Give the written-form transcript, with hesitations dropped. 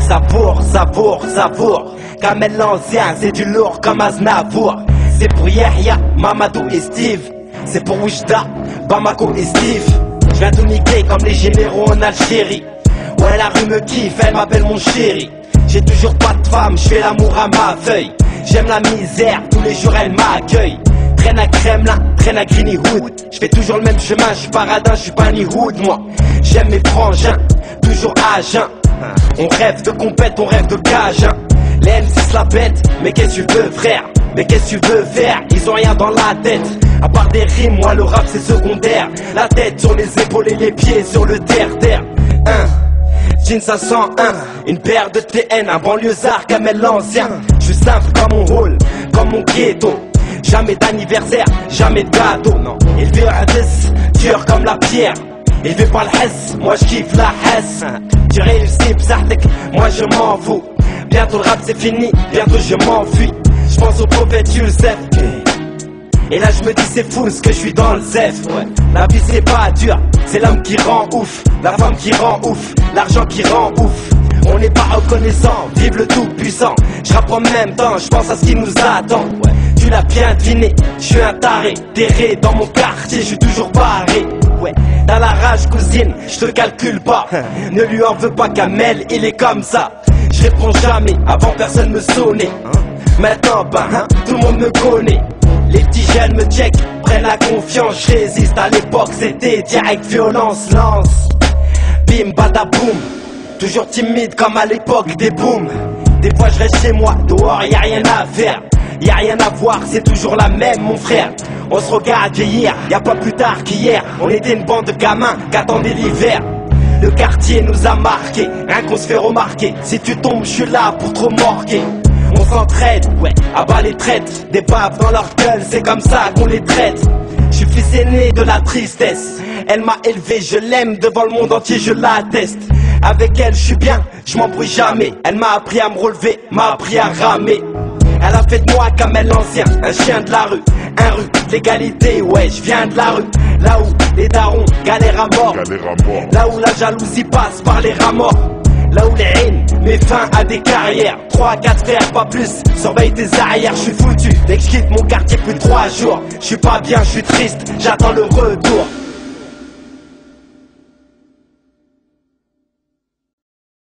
Savoure, savoure, savoure. Kamel l'ancien, c'est du lourd comme Aznavour. C'est pour Yahya, Mamadou et Steve. C'est pour Oujda, Bamako et Steve. Je viens tout niquer comme les généraux en Algérie. Ouais, la rue me kiffe, elle m'appelle mon chéri. J'ai toujours pas de femme, je fais l'amour à ma feuille. J'aime la misère, tous les jours elle m'accueille. Traîne à Kremlin, traîne à Greeny Hood. Je fais toujours le même chemin, je suis paradin, je suis pas ni hood moi. J'aime mes frangins, toujours à jeun. On rêve de compète, on rêve de cage hein. Les M6 la bête, mais qu'est-ce que tu veux frère? Mais qu'est-ce que tu veux faire? Ils ont rien dans la tête. À part des rimes, moi le rap c'est secondaire. La tête sur les épaules et les pieds sur le terre-terre. Jeans 501, une paire de TN, un banlieusard Kamel l'ancien. Je suis simple comme mon rôle, comme mon ghetto. Jamais d'anniversaire, jamais de gâteau, non. Élevé à 10, dur comme la pierre. Élevé par le Hess, moi je kiffe la Hess. Tu réussis, bzahtek, moi je m'en fous. Bientôt le rap c'est fini, bientôt je m'enfuis. Je pense au prophète Youssef. Et là je me dis c'est fou ce que je suis dans le zef ouais. La vie c'est pas dur, c'est l'homme qui rend ouf. La femme qui rend ouf, l'argent qui rend ouf. On n'est pas reconnaissant, vive le tout puissant. Je rappe en même temps, je pense à ce qui nous attend ouais. Tu l'as bien deviné, je suis un taré. Terré dans mon quartier, je suis toujours barré ouais. Dans la rage cousine, je te calcule pas. Ne lui en veux pas Kamel, il est comme ça. Je réponds jamais, avant personne me sonnait. Maintenant tout le monde me connaît. Les petits jeunes me check, prennent la confiance, je résiste. À l'époque c'était direct violence, lance. Bim badaboum, toujours timide comme à l'époque des booms. Des fois je reste chez moi, dehors y'a rien à faire. Y'a rien à voir, c'est toujours la même mon frère. On se regarde vieillir, y'a pas plus tard qu'hier. On était une bande de gamins qu'attendaient l'hiver. Le quartier nous a marqué, rien qu'on se fait remarquer. Si tu tombes, je suis là pour te remorquer. On s'entraide, ouais, à bas les traites. Des baves dans leur gueule, c'est comme ça qu'on les traite. Je suis fils aîné de la tristesse. Elle m'a élevé, je l'aime, devant le monde entier je l'atteste. Avec elle je suis bien, je m'embrouille jamais. Elle m'a appris à me relever, m'a appris à ramer. Elle a fait de moi Kamel l'ancien, un chien de la rue. Un rue l'égalité, ouais, je viens de la rue. Là où les darons galèrent à mort. Là où la jalousie passe par les rats morts. Là où les haines met fin à des carrières. 3-4 frères, pas plus, surveille tes arrières. Je suis foutu, dès que je quitte mon quartier plus de 3 jours. Je suis pas bien, je suis triste, j'attends le retour.